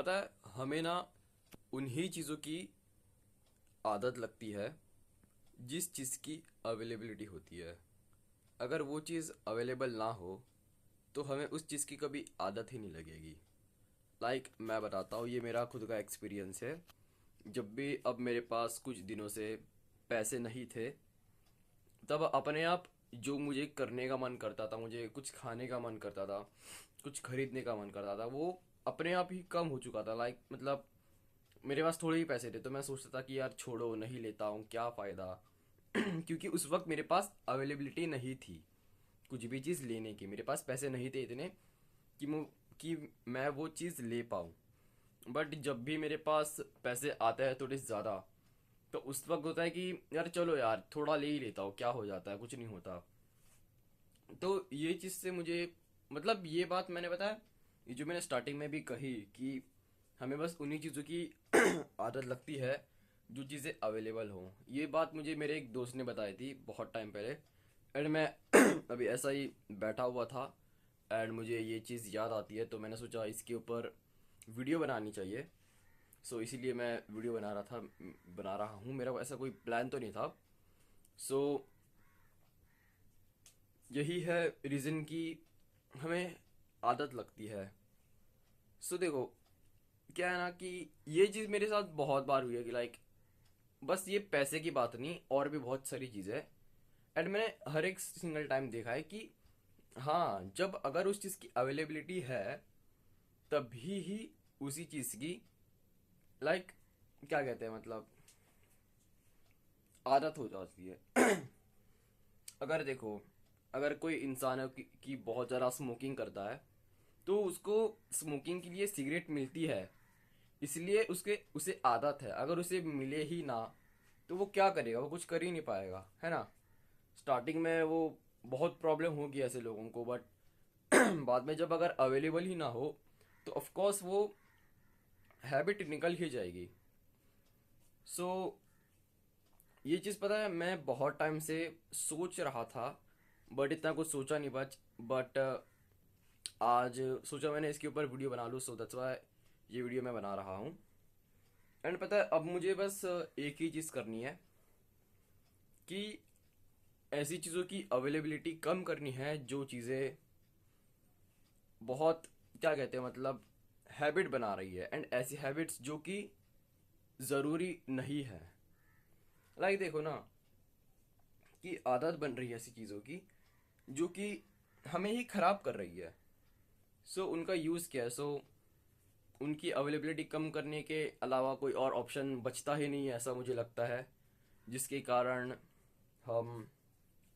पता है हमें ना उन्हीं चीज़ों की आदत लगती है जिस चीज़ की अवेलेबिलिटी होती है। अगर वो चीज़ अवेलेबल ना हो तो हमें उस चीज़ की कभी आदत ही नहीं लगेगी। मैं बताता हूँ, ये मेरा खुद का एक्सपीरियंस है। जब भी अब मेरे पास कुछ दिनों से पैसे नहीं थे, तब अपने आप जो मुझे करने का मन करता था, मुझे कुछ खाने का मन करता था, कुछ खरीदने का मन करता था, वो अपने आप ही कम हो चुका था। मेरे पास थोड़े ही पैसे थे तो मैं सोचता था कि यार छोड़ो, नहीं लेता हूँ, क्या फ़ायदा। क्योंकि उस वक्त मेरे पास अवेलेबिलिटी नहीं थी कुछ भी चीज़ लेने की। मेरे पास पैसे नहीं थे इतने कि मैं वो चीज़ ले पाऊँ। बट जब भी मेरे पास पैसे आते हैं थोड़े ज़्यादा, तो उस वक्त होता है कि यार चलो यार थोड़ा ले ही लेता हूँ, क्या हो जाता है, कुछ नहीं होता। तो ये चीज़ से मुझे, मतलब ये बात मैंने बताया, ये जो मैंने स्टार्टिंग में भी कही कि हमें बस उन्हीं चीज़ों की आदत लगती है जो चीज़ें अवेलेबल हों। ये बात मुझे मेरे एक दोस्त ने बताई थी बहुत टाइम पहले। एंड मैं अभी ऐसा ही बैठा हुआ था एंड मुझे ये चीज़ याद आती है, तो मैंने सोचा इसके ऊपर वीडियो बनानी चाहिए। सो इसीलिए मैं वीडियो बना रहा हूँ। मेरा ऐसा कोई प्लान तो नहीं था। सो यही है रीज़न कि हमें आदत लगती है। सो देखो, क्या है ना कि ये चीज़ मेरे साथ बहुत बार हुई है कि बस ये पैसे की बात नहीं, और भी बहुत सारी चीज़ें हैं। एंड मैंने हर एक सिंगल टाइम देखा है कि हाँ, जब अगर उस चीज़ की अवेलेबिलिटी है तभी ही उसी चीज़ की लाइक क्या कहते हैं, मतलब आदत हो जाती है। अगर देखो, अगर कोई इंसान है की बहुत ज़्यादा स्मोकिंग करता है, तो उसको स्मोकिंग के लिए सिगरेट मिलती है, इसलिए उसके उसे आदत है। अगर उसे मिले ही ना तो वो क्या करेगा, वो कुछ कर ही नहीं पाएगा, है ना। स्टार्टिंग में वो बहुत प्रॉब्लम होगी ऐसे लोगों को, बट बाद में जब अगर अवेलेबल ही ना हो तो ऑफ कोर्स वो हैबिट निकल ही जाएगी। सो ये चीज़ पता है, मैं बहुत टाइम से सोच रहा था बट इतना कुछ सोचा नहीं। बट आज सोचा मैंने इसके ऊपर वीडियो बना लूँ, सो दैट्स व्हाई ये वीडियो मैं बना रहा हूँ। एंड पता है अब मुझे बस एक ही चीज़ करनी है कि ऐसी चीज़ों की अवेलेबिलिटी कम करनी है जो चीज़ें बहुत क्या कहते हैं, मतलब हैबिट बना रही है, एंड ऐसी हैबिट्स जो कि ज़रूरी नहीं है। देखो ना कि आदत बन रही है ऐसी चीज़ों की जो कि हमें ही ख़राब कर रही है। सो उनका यूज़ क्या है? उनकी अवेलेबिलिटी कम करने के अलावा कोई और ऑप्शन बचता ही नहीं है, ऐसा मुझे लगता है, जिसके कारण हम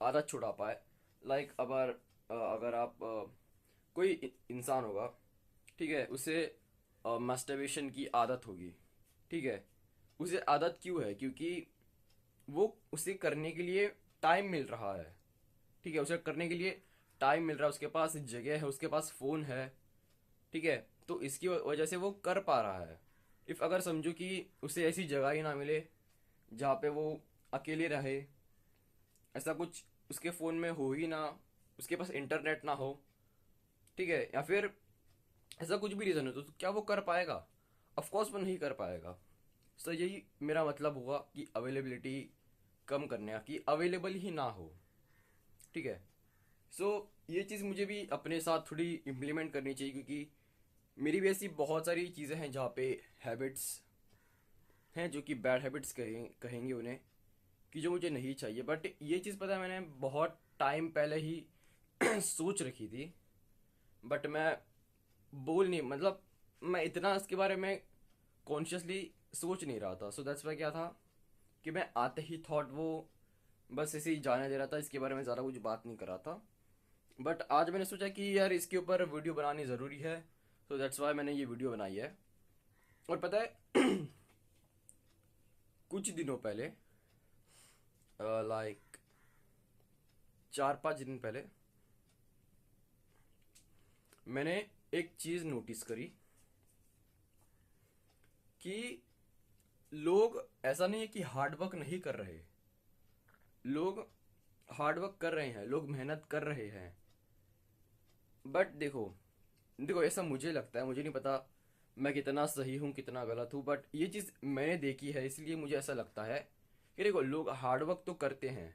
आदत छुड़ा पाए। अगर आप कोई इंसान होगा, ठीक है, उसे मास्टरबेशन की आदत होगी, ठीक है। उसे आदत क्यों है? क्योंकि वो उसे करने के लिए टाइम मिल रहा है, ठीक है, उसे करने के लिए टाइम मिल रहा है, उसके पास जगह है, उसके पास फ़ोन है, ठीक है। तो इसकी वजह से वो कर पा रहा है। इफ़ अगर समझो कि उसे ऐसी जगह ही ना मिले जहाँ पे वो अकेले रहे, ऐसा कुछ उसके फ़ोन में हो ही ना, उसके पास इंटरनेट ना हो, ठीक है, या फिर ऐसा कुछ भी रीज़न हो, तो क्या वो कर पाएगा? ऑफ कोर्स वो नहीं कर पाएगा। सो यही मेरा मतलब हुआ कि अवेलेबिलिटी कम करने का, कि अवेलेबल ही ना हो, ठीक है। सो ये चीज़ मुझे भी अपने साथ थोड़ी इम्प्लीमेंट करनी चाहिए, क्योंकि मेरी भी ऐसी बहुत सारी चीज़ें हैं जहाँ पे हैबिट्स हैं जो कि बैड हैबिट्स कहेंगे उन्हें, कि जो मुझे नहीं चाहिए। बट ये चीज़ पता है मैंने बहुत टाइम पहले ही सोच रखी थी, बट मैं बोल नहीं, मतलब मैं इतना इसके बारे में कॉन्शियसली सोच नहीं रहा था। सो दैट्स वाई क्या था कि मैं आते ही थॉट वो बस ऐसे ही जाने दे रहा था, इसके बारे में ज़्यादा कुछ बात नहीं कर रहा था। बट आज मैंने सोचा कि यार इसके ऊपर वीडियो बनानी ज़रूरी है, सो दैट्स वाई मैंने ये वीडियो बनाई है। और पता है कुछ दिनों पहले, लाइक 4-5 दिन पहले, मैंने एक चीज़ नोटिस करी कि लोग, ऐसा नहीं है कि हार्ड वर्क नहीं कर रहे, लोग हार्ड वर्क कर रहे हैं, लोग मेहनत कर रहे हैं। बट देखो, देखो ऐसा मुझे लगता है, मुझे नहीं पता, मैं कितना सही हूँ कितना गलत हूँ, बट ये चीज़ मैंने देखी है, इसलिए मुझे ऐसा लगता है कि देखो लोग हार्डवर्क तो करते हैं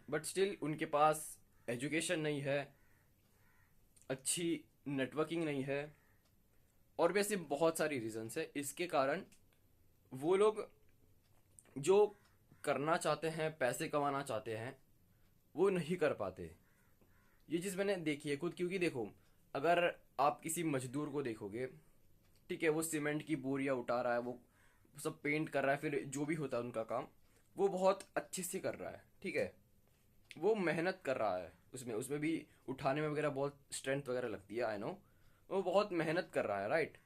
बट स्टिल उनके पास एजुकेशन नहीं है, अच्छी नेटवर्किंग नहीं है, और भी ऐसे बहुत सारी रीजंस है इसके कारण वो लोग जो करना चाहते हैं, पैसे कमाना चाहते हैं, वो नहीं कर पाते। ये चीज़ मैंने देखी है खुद, क्योंकि देखो अगर आप किसी मजदूर को देखोगे, ठीक है, वो सीमेंट की बोरियां उठा रहा है, वो सब पेंट कर रहा है, फिर जो भी होता है उनका काम वो बहुत अच्छे से कर रहा है, ठीक है, वो मेहनत कर रहा है, उसमें उसमें भी उठाने में वगैरह बहुत स्ट्रेंथ वगैरह लगती है, आई नो, वो बहुत मेहनत कर रहा है, राइट।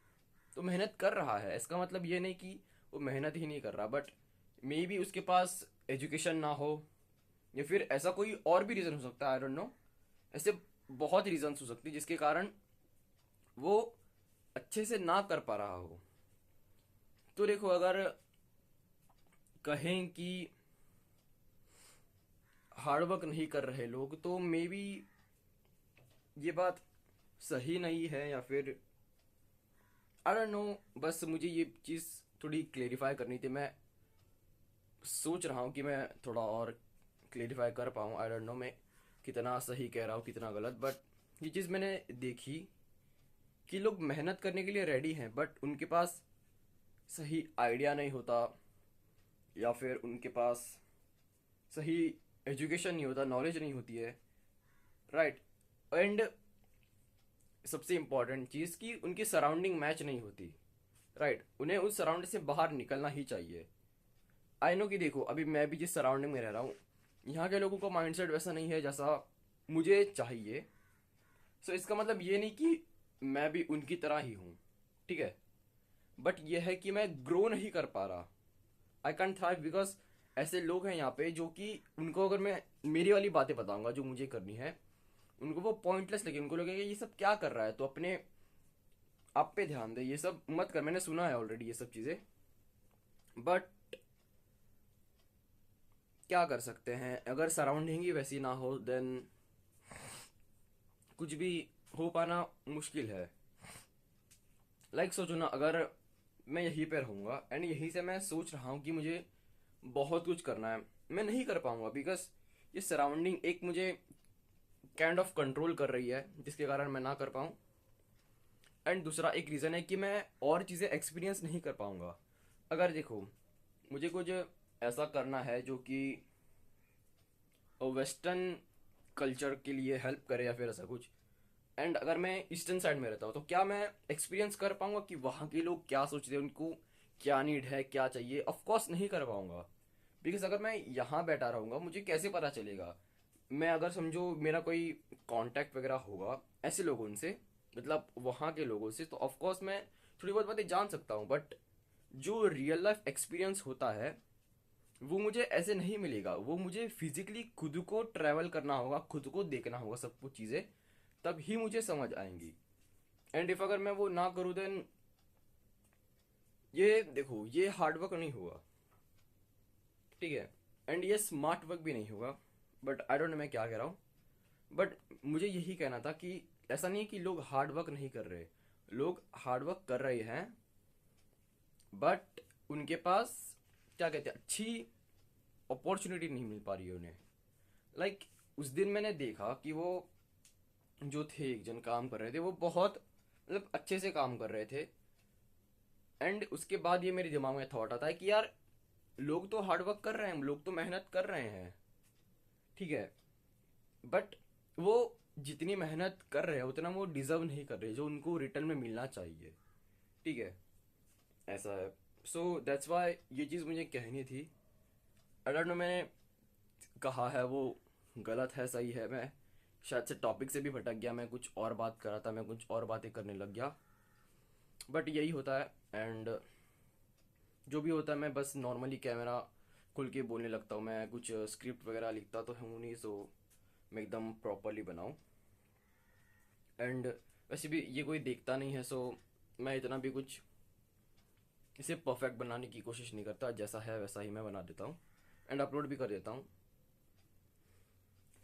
तो मेहनत कर रहा है, इसका मतलब ये नहीं कि वो मेहनत ही नहीं कर रहा, बट मे बी उसके पास एजुकेशन ना हो, या फिर ऐसा कोई और भी रीज़न हो सकता है, आई डोंट नो। ऐसे बहुत रीजंस हो सकती है जिसके कारण वो अच्छे से ना कर पा रहा हो। तो देखो अगर कहें कि हार्डवर्क नहीं कर रहे लोग, तो मे बी ये बात सही नहीं है, या फिर आई डोंट नो। बस मुझे ये चीज़ थोड़ी क्लेरिफाई करनी थी, मैं सोच रहा हूँ कि मैं थोड़ा और क्लेरिफाई कर पाऊँ, आई डोंट नो मैं कितना सही कह रहा हूँ कितना गलत, बट ये चीज़ मैंने देखी कि लोग मेहनत करने के लिए रेडी हैं बट उनके पास सही आइडिया नहीं होता, या फिर उनके पास सही एजुकेशन नहीं होता, नॉलेज नहीं होती है, राइट। एंड सबसे इम्पॉर्टेंट चीज़ कि उनकी सराउंडिंग मैच नहीं होती, राइट। उन्हें उस सराउंडिंग से बाहर निकलना ही चाहिए। आई नो कि देखो अभी मैं भी जिस सराउंडिंग में रह रहा हूँ, यहाँ के लोगों का माइंडसेट वैसा नहीं है जैसा मुझे चाहिए। सो इसका मतलब ये नहीं कि मैं भी उनकी तरह ही हूँ, ठीक है, बट ये है कि मैं ग्रो नहीं कर पा रहा, आई कैंट थ्राइव बिकॉज ऐसे लोग हैं यहाँ पे जो कि उनको अगर मैं मेरी वाली बातें बताऊंगा जो मुझे करनी है, उनको वो पॉइंटलेस लगे, उनको लगेगा ये सब क्या कर रहा है, तो अपने आप पे ध्यान दे, ये सब मत कर। मैंने सुना है ऑलरेडी ये सब चीज़ें, बट क्या कर सकते हैं, अगर सराउंडिंग ही वैसी ना हो देन कुछ भी हो पाना मुश्किल है। सोचो ना, अगर मैं यहीं पे रहूँगा एंड यहीं से मैं सोच रहा हूँ कि मुझे बहुत कुछ करना है, मैं नहीं कर पाऊंगा बिकॉज ये सराउंडिंग एक मुझे काइंड ऑफ कंट्रोल कर रही है जिसके कारण मैं ना कर पाऊँ। एंड दूसरा एक रीज़न है कि मैं और चीज़ें एक्सपीरियंस नहीं कर पाऊंगा। अगर देखो मुझे कुछ ऐसा करना है जो कि वेस्टर्न कल्चर के लिए हेल्प करे या फिर ऐसा कुछ, एंड अगर मैं ईस्टर्न साइड में रहता हूँ तो क्या मैं एक्सपीरियंस कर पाऊंगा कि वहाँ के लोग क्या सोचते हैं, उनको क्या नीड है, क्या चाहिए? ऑफ कोर्स नहीं कर पाऊंगा, बिकॉज अगर मैं यहाँ बैठा रहूँगा मुझे कैसे पता चलेगा? मैं अगर समझो मेरा कोई कांटेक्ट वगैरह होगा ऐसे लोगों से, मतलब वहाँ के लोगों से, तो ऑफ कोर्स मैं थोड़ी बहुत बातें जान सकता हूँ, बट जो रियल लाइफ एक्सपीरियंस होता है वो मुझे ऐसे नहीं मिलेगा, वो मुझे फिजिकली खुद को ट्रैवल करना होगा, खुद को देखना होगा सब कुछ चीज़ें, तब ही मुझे समझ आएंगी। एंड इफ अगर मैं वो ना करूँ देन ये देखो ये हार्ड वर्क नहीं होगा, ठीक है, एंड ये स्मार्ट वर्क भी नहीं होगा, बट आई डोंट नो मैं क्या कह रहा हूँ। बट मुझे यही कहना था कि ऐसा नहीं है कि लोग हार्ड वर्क नहीं कर रहे, लोग हार्ड वर्क कर रहे हैं, बट उनके पास क्या कहते हैं, अच्छी अपॉर्चुनिटी नहीं मिल पा रही है उन्हें। उस दिन मैंने देखा कि वो जो थे एक जन काम कर रहे थे, वो बहुत मतलब अच्छे से काम कर रहे थे, एंड उसके बाद ये मेरे दिमाग में थॉट आता है कि यार लोग तो हार्ड वर्क कर रहे हैं, लोग तो मेहनत कर रहे हैं, ठीक है, बट वो जितनी मेहनत कर रहे हैं उतना वो डिजर्व नहीं कर रहे जो उनको रिटर्न में मिलना चाहिए, ठीक है, ऐसा है। सो दैट्स वाई ये चीज़ मुझे कहनी थी। आई डोंट नो मैंने कहा है वो गलत है सही है, मैं शायद से टॉपिक से भी भटक गया, मैं कुछ और बात कर रहा था, मैं कुछ और बातें करने लग गया, बट यही होता है। एंड जो भी होता है मैं बस नॉर्मली कैमरा खुल के बोलने लगता हूँ, मैं कुछ स्क्रिप्ट वगैरह लिखता तो हूँ नहीं, सो मैं एकदम प्रॉपरली बनाऊँ। एंड वैसे भी ये कोई देखता नहीं है, सो मैं इतना भी कुछ इसे परफेक्ट बनाने की कोशिश नहीं करता, जैसा है वैसा ही मैं बना देता हूँ एंड अपलोड भी कर देता हूँ।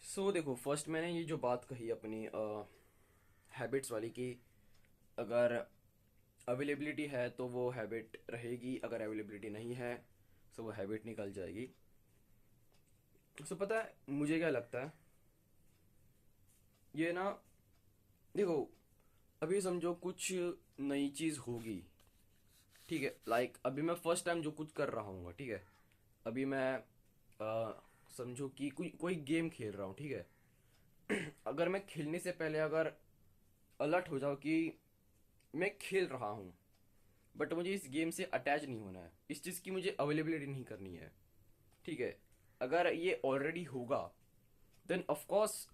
सो देखो फर्स्ट मैंने ये जो बात कही अपनी हैबिट्स वाली कि अगर अवेलेबिलिटी है तो वो हैबिट रहेगी, अगर अवेलेबिलिटी नहीं है तो वो हैबिट निकल जाएगी। तो पता है मुझे क्या लगता है, ये ना, देखो, अभी समझो कुछ नई चीज़ होगी, ठीक है, लाइक अभी मैं फर्स्ट टाइम जो कुछ कर रहा हूँ, ठीक है, अभी मैं समझो कि कोई कोई गेम खेल रहा हूँ, ठीक है। अगर मैं खेलने से पहले अगर अलर्ट हो जाओ कि मैं खेल रहा हूँ, बट मुझे इस गेम से अटैच नहीं होना है, इस चीज़ की मुझे अवेलेबिलिटी नहीं करनी है, ठीक है, अगर ये ऑलरेडी होगा देन ऑफ कोर्स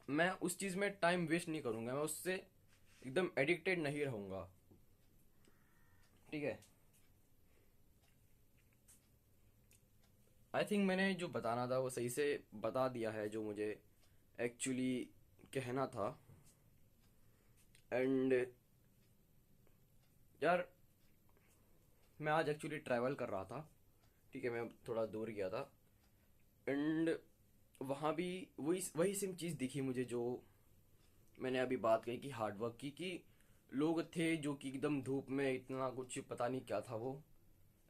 मैं उस चीज़ में टाइम वेस्ट नहीं करूँगा, मैं उससे एकदम एडिक्टेड नहीं रहूँगा, ठीक है। आई थिंक मैंने जो बताना था वो सही से बता दिया है, जो मुझे एक्चुअली कहना था। एंड यार, मैं आज एक्चुअली ट्रैवल कर रहा था, ठीक है, मैं थोड़ा दूर गया था। एंड वहाँ भी वही वही सेम चीज़ दिखी मुझे, जो मैंने अभी बात कही कि हार्डवर्क की, कि लोग थे जो कि एकदम धूप में, इतना कुछ पता नहीं क्या था वो,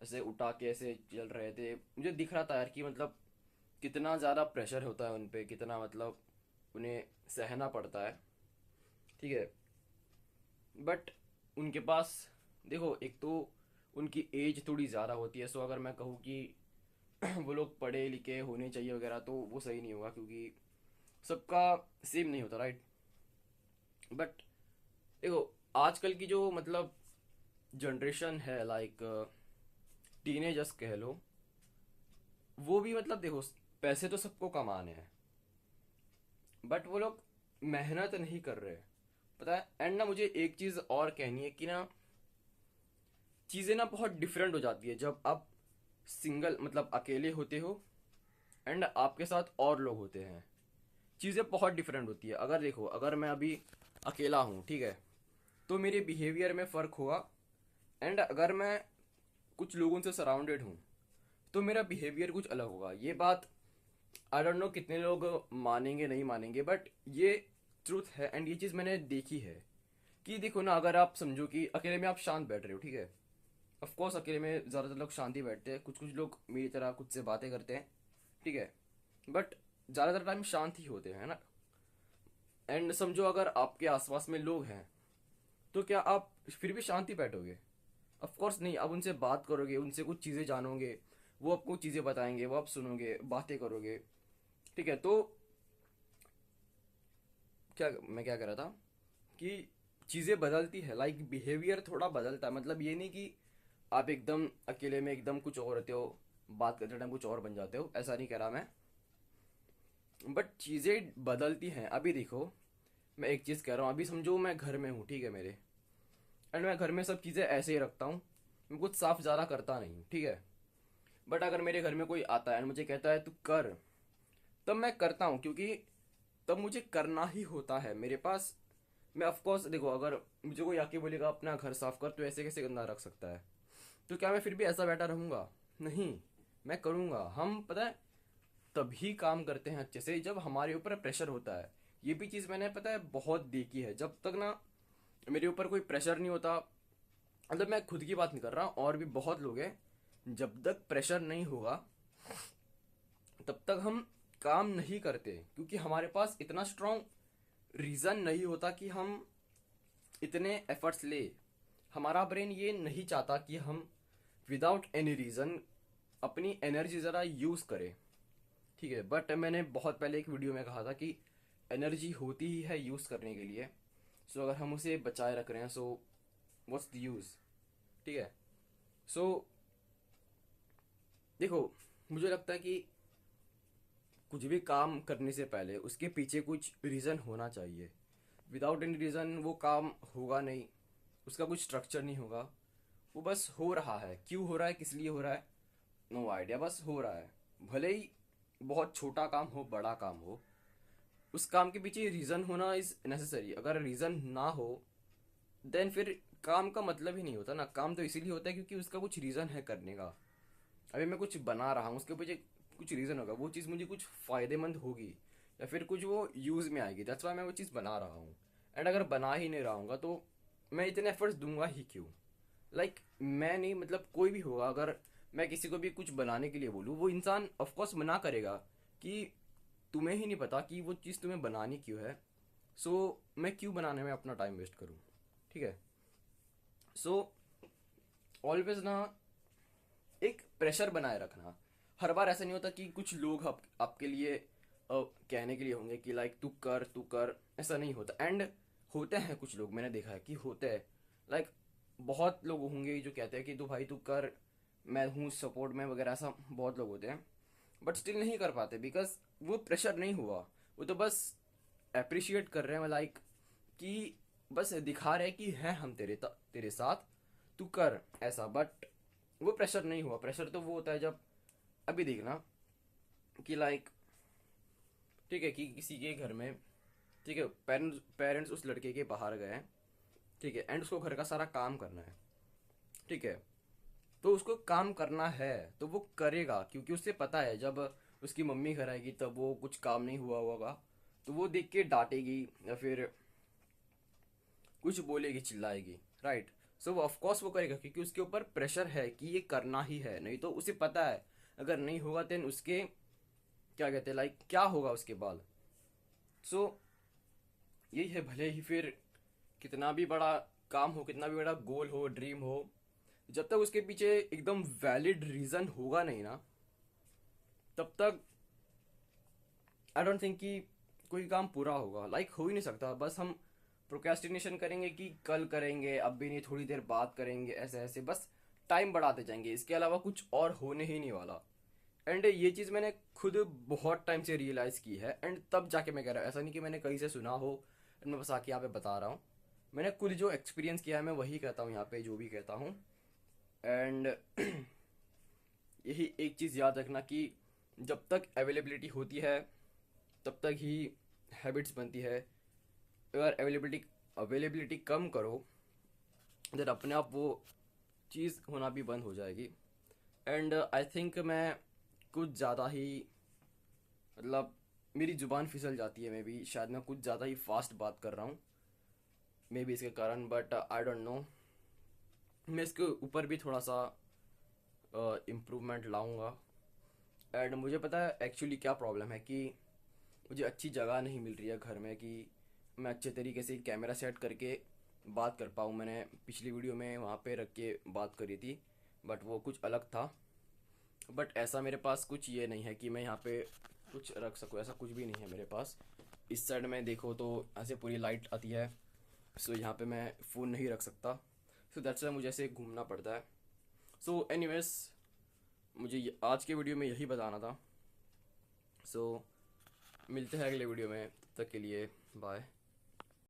ऐसे उठा के ऐसे चल रहे थे। मुझे दिख रहा था यार कि मतलब कितना ज़्यादा प्रेशर होता है उन पे, कितना मतलब उन्हें सहना पड़ता है, ठीक है। बट उनके पास, देखो, एक तो उनकी एज थोड़ी ज़्यादा होती है, सो अगर मैं कहूँ कि वो लोग पढ़े लिखे होने चाहिए वगैरह, तो वो सही नहीं होगा, क्योंकि सबका सेम नहीं होता, राइट। बट देखो, आजकल की जो मतलब जनरेशन है, लाइक टीनेजर्स कह लो, वो भी मतलब देखो, पैसे तो सबको कमाने हैं, बट वो लोग मेहनत नहीं कर रहे, पता है। एंड ना मुझे एक चीज़ और कहनी है कि ना, चीज़ें ना बहुत डिफरेंट हो जाती है जब आप सिंगल मतलब अकेले होते हो एंड आपके साथ और लोग होते हैं, चीज़ें बहुत डिफरेंट होती है। अगर देखो, अगर मैं अभी अकेला हूँ, ठीक है, तो मेरे बिहेवियर में फ़र्क होगा। एंड अगर मैं कुछ लोगों से सराउंडेड हूँ तो मेरा बिहेवियर कुछ अलग होगा। ये बात आई डोंट नो कितने लोग मानेंगे नहीं मानेंगे, बट ये ट्रूथ है एंड ये चीज़ मैंने देखी है। कि देखो ना, अगर आप समझो कि अकेले में आप शांत बैठ रहे हो, ठीक है, ऑफ कोर्स अकेले में ज़्यादातर लोग शांति बैठते हैं, कुछ कुछ लोग मेरी तरह खुद से बातें करते हैं, ठीक है, बट ज़्यादातर टाइम शांत ही होते हैं ना। एंड समझो अगर आपके आसपास में लोग हैं, तो क्या आप फिर भी शांति बैठोगे? ऑफ कोर्स नहीं, आप उनसे बात करोगे, उनसे कुछ चीज़ें जानोगे, वो आपको चीज़ें बताएंगे, वो आप सुनोगे, बातें करोगे, ठीक है। तो क्या मैं क्या कह रहा था कि चीज़ें बदलती है, लाइक बिहेवियर थोड़ा बदलता है, मतलब ये नहीं कि आप एकदम अकेले में एकदम कुछ और रहते हो, बात करते टाइम कुछ और बन जाते हो, ऐसा नहीं कह रहा मैं, बट चीज़ें बदलती हैं। अभी देखो, मैं एक चीज़ कह रहा हूँ, अभी समझो मैं घर में हूँ, ठीक है, मेरे, एंड मैं घर में सब चीज़ें ऐसे ही रखता हूँ, मैं कुछ साफ ज़्यादा करता नहीं हूँ, ठीक है। बट अगर मेरे घर में कोई आता है एंड मुझे कहता है तू कर, तब मैं करता हूँ, क्योंकि तब मुझे करना ही होता है मेरे पास। मैं ऑफ कोर्स देखो, अगर मुझे कोई आके बोलेगा अपना घर साफ कर, तो ऐसे कैसे गंदा रख सकता है, तो क्या मैं फिर भी ऐसा बैठा रहूँगा? नहीं, मैं करूँगा। हम पता है तभी काम करते हैं अच्छे से जब हमारे ऊपर प्रेशर होता है। ये भी चीज़ मैंने पता है बहुत देखी है, जब तक ना मेरे ऊपर कोई प्रेशर नहीं होता, मतलब मैं खुद की बात नहीं कर रहा, और भी बहुत लोग हैं, जब तक प्रेशर नहीं होगा तब तक हम काम नहीं करते, क्योंकि हमारे पास इतना स्ट्रॉन्ग रीज़न नहीं होता कि हम इतने एफर्ट्स ले। हमारा ब्रेन ये नहीं चाहता कि हम विदाउट एनी रीज़न अपनी एनर्जी ज़रा यूज़ करें, ठीक है। बट मैंने बहुत पहले एक वीडियो में कहा था कि एनर्जी होती ही है यूज़ करने के लिए, सो अगर हम उसे बचाए रख रहे हैं, सो व्हाट्स द यूज़, ठीक है। सो देखो, मुझे लगता है कि कुछ भी काम करने से पहले उसके पीछे कुछ रीज़न होना चाहिए। विदाउट एनी रीज़न वो काम होगा नहीं, उसका कुछ स्ट्रक्चर नहीं होगा, वो बस हो रहा है। क्यों हो रहा है, किस लिए हो रहा है, नो आइडिया, बस हो रहा है। भले ही बहुत छोटा काम हो, बड़ा काम हो, उस काम के पीछे रीज़न होना इज़ नेसेसरी। अगर रीज़न ना हो देन फिर काम का मतलब ही नहीं होता ना। काम तो इसीलिए होता है क्योंकि उसका कुछ रीज़न है करने का। अभी मैं कुछ बना रहा हूँ, उसके पीछे कुछ रीज़न होगा, वो चीज़ मुझे कुछ फ़ायदेमंद होगी या फिर कुछ वो यूज़ में आएगी, दैट्स वाई मैं वो चीज़ बना रहा हूँ। एंड अगर बना ही नहीं रहा हूँगा तो मैं इतने एफर्ट्स दूंगा ही क्यों? मैं नहीं, मतलब कोई भी होगा, अगर मैं किसी को भी कुछ बनाने के लिए बोलूँ, वो इंसान ऑफ कोर्स मना करेगा कि तुम्हें ही नहीं पता कि वो चीज़ तुम्हें बनानी क्यों है, सो मैं क्यों बनाने में अपना टाइम वेस्ट करूँ? ठीक है। सो ऑलवेज ना एक प्रेशर बनाए रखना। हर बार ऐसा नहीं होता कि कुछ लोग आपके लिए कहने के लिए होंगे कि तू कर तू कर, ऐसा नहीं होता। एंड होते हैं कुछ लोग, मैंने देखा है कि होते हैं। लाइक बहुत लोग होंगे जो कहते हैं कि तू भाई तू कर, मैं हूँ सपोर्ट में वगैरह, ऐसा बहुत लोग होते हैं। बट स्टिल नहीं कर पाते बिकॉज वो प्रेशर नहीं हुआ, वो तो बस अप्रिशिएट कर रहे हैं, कि बस दिखा रहे हैं कि हैं हम तेरे साथ, तू कर ऐसा। बट वो प्रेशर नहीं हुआ। प्रेशर तो वो होता है जब, अभी देखना कि ठीक है कि किसी के घर में, ठीक है, पेरेंट्स पेरेंट्स उस लड़के के बाहर गए हैं, ठीक है, एंड उसको घर का सारा काम करना है, ठीक है। तो उसको काम करना है तो वो करेगा, क्योंकि उससे पता है जब उसकी मम्मी घर आएगी तब वो कुछ काम नहीं हुआ होगा, तो वो देख के डांटेगी या फिर कुछ बोलेगी, चिल्लाएगी, राइट। सो वो ऑफकोर्स वो करेगा क्योंकि उसके ऊपर प्रेशर है कि ये करना ही है, नहीं तो उसे पता है अगर नहीं होगा देन उसके क्या कहते हैं, क्या होगा उसके बाद। सो यही है, भले ही फिर कितना भी बड़ा काम हो, कितना भी बड़ा गोल हो, ड्रीम हो, जब तक उसके पीछे एकदम वैलिड रीजन होगा नहीं ना, तब तक आई डोंट थिंक कि कोई काम पूरा होगा। हो ही नहीं सकता। बस हम प्रोक्रेस्टिनेशन करेंगे कि कल करेंगे, अब भी नहीं, थोड़ी देर बाद करेंगे, ऐसे ऐसे बस टाइम बढ़ाते जाएंगे, इसके अलावा कुछ और होने ही नहीं वाला। एंड ये चीज़ मैंने खुद बहुत टाइम से रियलाइज़ की है, एंड तब जाके मैं कह रहा हूँ, ऐसा नहीं कि मैंने कहीं से सुना हो एंड मैं बस आके यहाँ पे बता रहा हूँ। मैंने खुद जो एक्सपीरियंस किया है मैं वही कहता हूँ यहाँ पे, जो भी कहता हूँ। एंड यही एक चीज़ याद रखना कि जब तक अवेलेबिलिटी होती है तब तक ही हैबिट्स बनती है। अगर अवेलेबिलिटी कम करो, देन अपने आप वो चीज़ होना भी बंद हो जाएगी। एंड आई थिंक मैं कुछ ज़्यादा ही, मतलब मेरी ज़ुबान फिसल जाती है, मे बी शायद मैं कुछ ज़्यादा ही फास्ट बात कर रहा हूँ, मे बी इसके कारण, बट आई डोंट नो। मैं इसके ऊपर भी थोड़ा सा इम्प्रूवमेंट लाऊंगा। एंड मुझे पता है एक्चुअली क्या प्रॉब्लम है, कि मुझे अच्छी जगह नहीं मिल रही है घर में कि मैं अच्छे तरीके से कैमरा सेट करके बात कर पाऊँ। मैंने पिछली वीडियो में वहाँ पे रख के बात करी थी, बट वो कुछ अलग था। बट ऐसा मेरे पास कुछ ये नहीं है कि मैं यहाँ पे कुछ रख सकूँ, ऐसा कुछ भी नहीं है मेरे पास। इस साइड में देखो तो ऐसे पूरी लाइट आती है, सो यहाँ पे मैं फ़ोन नहीं रख सकता, सो दैट्स वाई मुझे ऐसे घूमना पड़ता है। सो एनीवेज, मुझे आज के वीडियो में यही बताना था। सो मिलते हैं अगले वीडियो में, तब तक के लिए बाय।